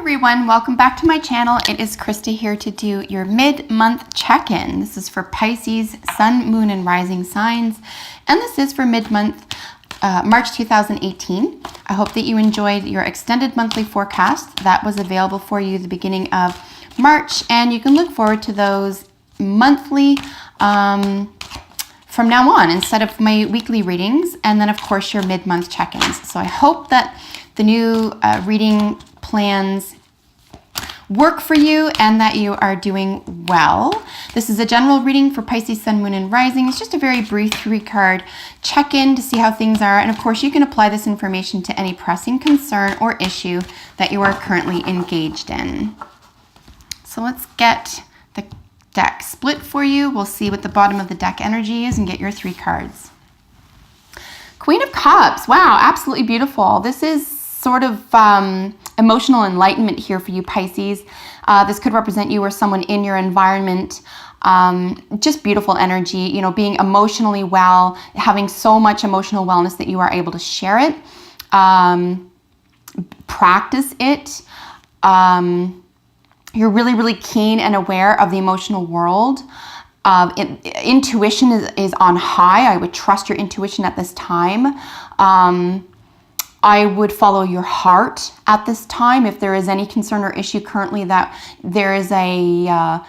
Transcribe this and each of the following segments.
everyone, welcome back to my channel. It is Krista here to do your mid-month check-in. This is for Pisces, Sun, Moon, and Rising signs, and this is for mid-month March 2018. I hope that you enjoyed your extended monthly forecast that was available for you at the beginning of March, and you can look forward to those monthly from now on instead of my weekly readings, and then of course your mid-month check-ins. So I hope that the new reading plans work for you and that you are doing well. This is a general reading for Pisces, Sun, Moon, and Rising. It's just a very brief 3-card check-in to see how things are. And of course, you can apply this information to any pressing concern or issue that you are currently engaged in. So let's get the deck split for you. We'll see what the bottom of the deck energy is and get your 3 cards. Queen of Cups. Wow, absolutely beautiful. This is sort of emotional enlightenment here for you, Pisces. This could represent you or someone in your environment. Just beautiful energy, you know, being emotionally well, having so much emotional wellness that you are able to share it, practice it. You're really, really keen and aware of the emotional world. Intuition is on high. I would trust your intuition at this time. I would follow your heart at this time. If there is any concern or issue currently that there is a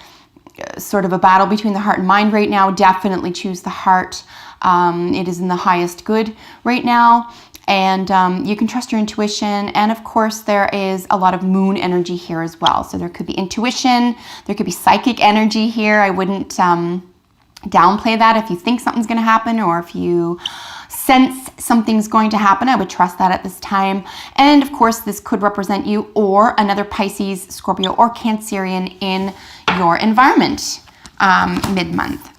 sort of a battle between the heart and mind right now, definitely choose the heart. It is in the highest good right now. And you can trust your intuition. And of course, there is a lot of moon energy here as well. So there could be intuition, there could be psychic energy here. I wouldn't downplay that. If you think something's going to happen or if you sense something's going to happen, I would trust that at this time. And of course, this could represent you or another Pisces, Scorpio, or Cancerian in your environment mid-month.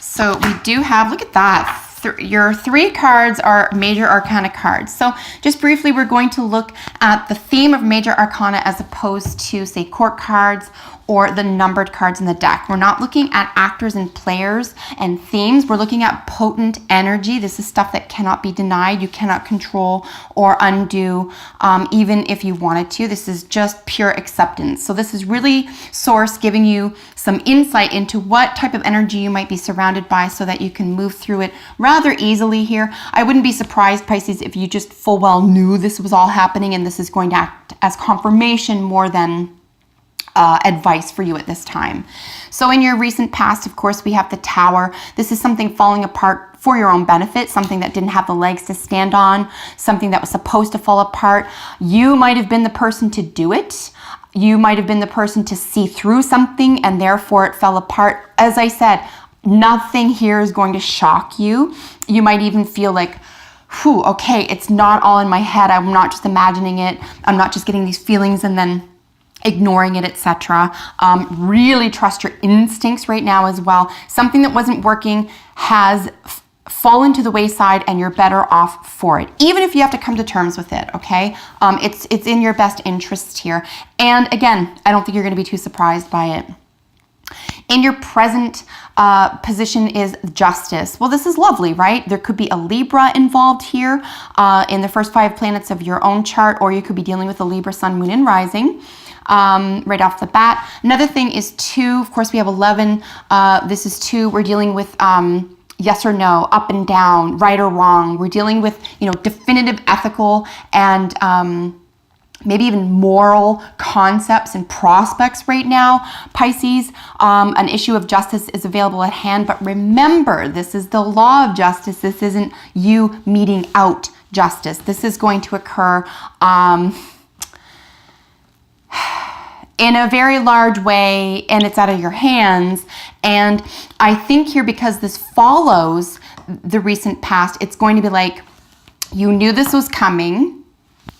So we do have, look at that. Your 3 cards are major arcana cards. So just briefly, we're going to look at the theme of major arcana as opposed to, say, court cards or the numbered cards in the deck. We're not looking at actors and players and themes. We're looking at potent energy. This is stuff that cannot be denied. You cannot control or undo, even if you wanted to. This is just pure acceptance. So this is really Source giving you some insight into what type of energy you might be surrounded by so that you can move through it rather easily here. I wouldn't be surprised, Pisces, if you just full well knew this was all happening and this is going to act as confirmation more than advice for you at this time. So in your recent past, of course, we have the Tower. This is something falling apart for your own benefit, something that didn't have the legs to stand on, something that was supposed to fall apart. You might have been the person to do it. You might have been the person to see through something and therefore it fell apart. As I said, nothing here is going to shock you. You might even feel like, whew, okay, it's not all in my head. I'm not just imagining it. I'm not just getting these feelings and then ignoring it, etc. Really trust your instincts right now as well. Something that wasn't working has fallen to the wayside and you're better off for it, even if you have to come to terms with it, okay? It's in your best interest here. And again, I don't think you're going to be too surprised by it. In your present position is Justice. Well, this is lovely, right? There could be a Libra involved here in the first 5 planets of your own chart, or you could be dealing with a Libra, Sun, Moon, and Rising. Right off the bat. Another thing is 2. Of course, we have 11. This is 2. We're dealing with yes or no, up and down, right or wrong. We're dealing with, you know, definitive ethical and maybe even moral concepts and prospects right now, Pisces. An issue of justice is available at hand, but remember, this is the law of justice. This isn't you meting out justice. This is going to occur in a very large way, and it's out of your hands. And I think here, because this follows the recent past, it's going to be like, you knew this was coming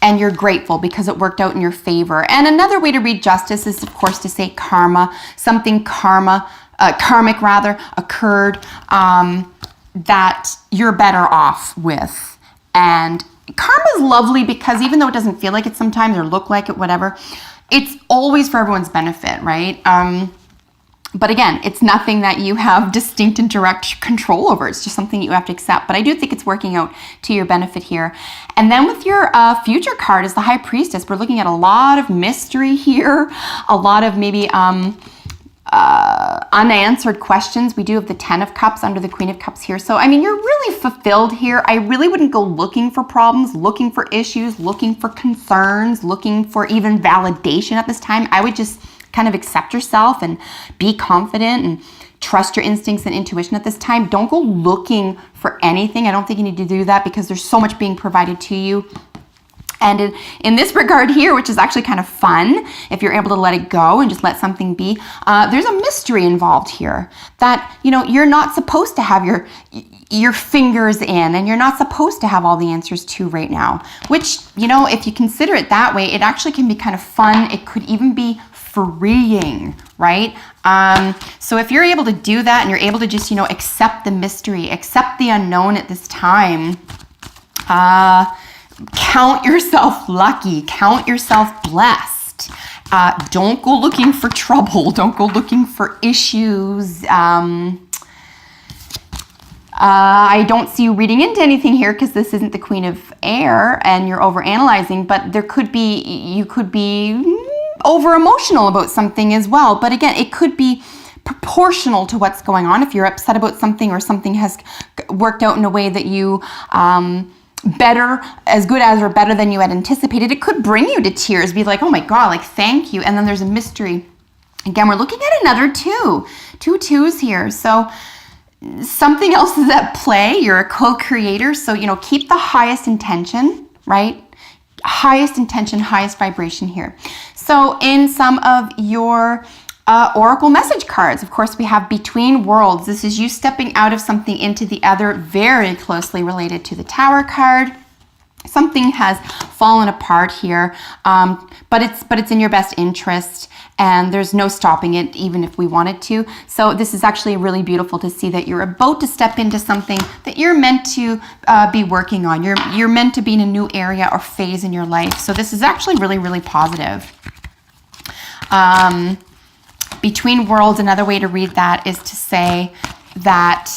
and you're grateful because it worked out in your favor. And another way to read justice is, of course, to say karma. Something karmic rather, occurred that you're better off with. And karma is lovely because even though it doesn't feel like it sometimes or look like it, whatever, it's always for everyone's benefit, right? But again, it's nothing that you have distinct and direct control over. It's just something you have to accept. But I do think it's working out to your benefit here. And then with your future card is the High Priestess. We're looking at a lot of mystery here, a lot of maybe unanswered questions. We do have the 10 of Cups under the Queen of Cups here. So, I mean, you're really fulfilled here. I really wouldn't go looking for problems, looking for issues, looking for concerns, looking for even validation at this time. I would just kind of accept yourself and be confident and trust your instincts and intuition at this time. Don't go looking for anything. I don't think you need to do that because there's so much being provided to you. And in this regard here, which is actually kind of fun, if you're able to let it go and just let something be, there's a mystery involved here that, you know, you're not supposed to have your fingers in, and you're not supposed to have all the answers to right now, which, you know, if you consider it that way, it actually can be kind of fun. It could even be freeing, right? So if you're able to do that and you're able to just, you know, accept the mystery, accept the unknown at this time, count yourself lucky, count yourself blessed. Don't go looking for trouble. Don't go looking for issues. I don't see you reading into anything here because this isn't the Queen of Air and you're overanalyzing, but you could be over emotional about something as well. But again, it could be proportional to what's going on. If you're upset about something or something has worked out in a way that you as good as or better than you had anticipated, it could bring you to tears. Be like, oh my God, like thank you. And then there's a mystery. Again, we're looking at another two twos here. So something else is at play. You're a co-creator. So, you know, keep the highest intention, right? Highest intention, highest vibration here. So in some of your oracle message cards, of course, we have Between Worlds. This is you stepping out of something into the other, very closely related to the Tower card. Something has fallen apart here, but it's in your best interest, and there's no stopping it, even if we wanted to. So this is actually really beautiful to see that you're about to step into something that you're meant to be working on. You're meant to be in a new area or phase in your life. So this is actually really, really positive. Between Worlds, another way to read that is to say that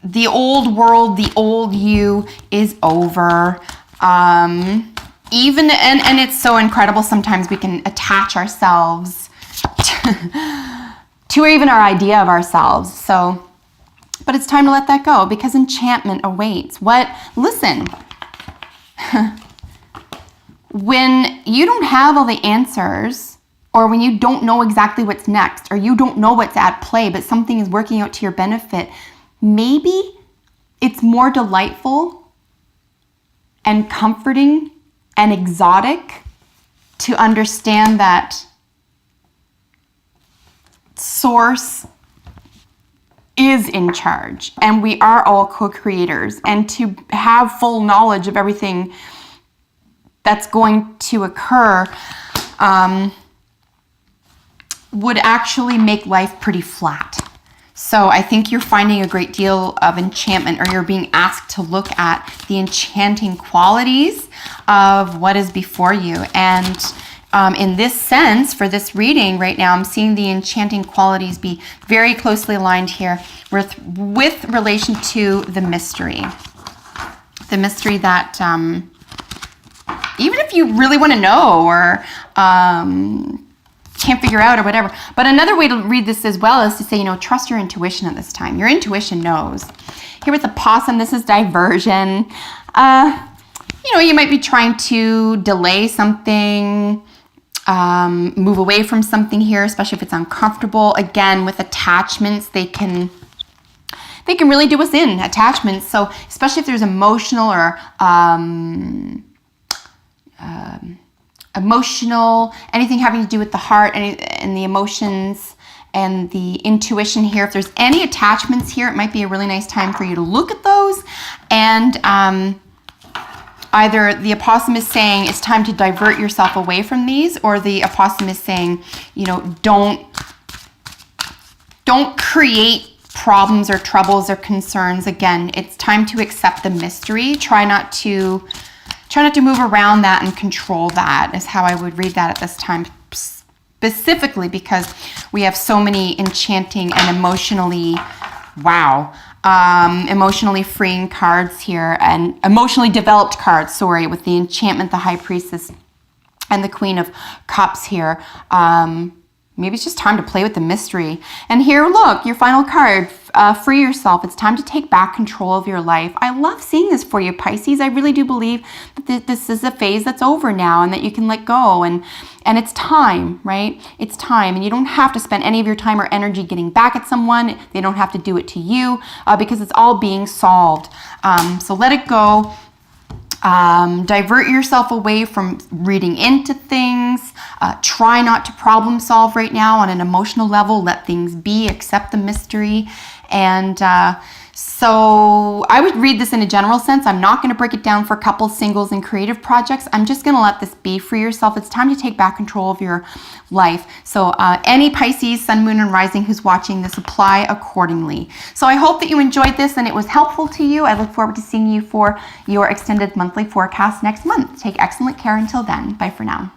the old world, the old you is over. And it's so incredible. Sometimes we can attach ourselves to even our idea of ourselves. So, but it's time to let that go because enchantment awaits. Listen, when you don't have all the answers, or when you don't know exactly what's next, or you don't know what's at play, but something is working out to your benefit, maybe it's more delightful and comforting and exotic to understand that Source is in charge and we are all co-creators, and to have full knowledge of everything that's going to occur would actually make life pretty flat. So I think you're finding a great deal of enchantment, or you're being asked to look at the enchanting qualities of what is before you. And in this sense, for this reading right now, I'm seeing the enchanting qualities be very closely aligned here with relation to the mystery. The mystery that even if you really want to know or can't figure out or whatever. But another way to read this as well is to say, you know, trust your intuition at this time. Your intuition knows. Here with the possum, this is diversion. You know, you might be trying to delay something, move away from something here, especially if it's uncomfortable. Again, with attachments, they can really do us in, attachments. So especially if there's emotional or anything having to do with the heart and the emotions and the intuition here. If there's any attachments here, it might be a really nice time for you to look at those. And either the opossum is saying it's time to divert yourself away from these, or the opossum is saying, you know, don't create problems or troubles or concerns. Again, it's time to accept the mystery. Try not to move around that and control that, is how I would read that at this time. specifically because we have so many enchanting and emotionally, emotionally freeing cards here, and emotionally developed cards, sorry, with the enchantment, the High Priestess, and the Queen of Cups here. Maybe it's just time to play with the mystery. And here, look, your final card, free yourself. It's time to take back control of your life. I love seeing this for you, Pisces. I really do believe that this is a phase that's over now and that you can let go. And it's time, right? It's time. And you don't have to spend any of your time or energy getting back at someone. They don't have to do it to you because it's all being solved. So let it go. Divert yourself away from reading into things. Try not to problem solve right now on an emotional level. Let things be, accept the mystery. And so I would read this in a general sense. I'm not going to break it down for couples, singles, and creative projects. I'm just going to let this be for yourself. It's time to take back control of your life. So any Pisces, Sun, Moon, and Rising who's watching this, apply accordingly. So I hope that you enjoyed this and it was helpful to you. I look forward to seeing you for your extended monthly forecast next month. Take excellent care until then. Bye for now.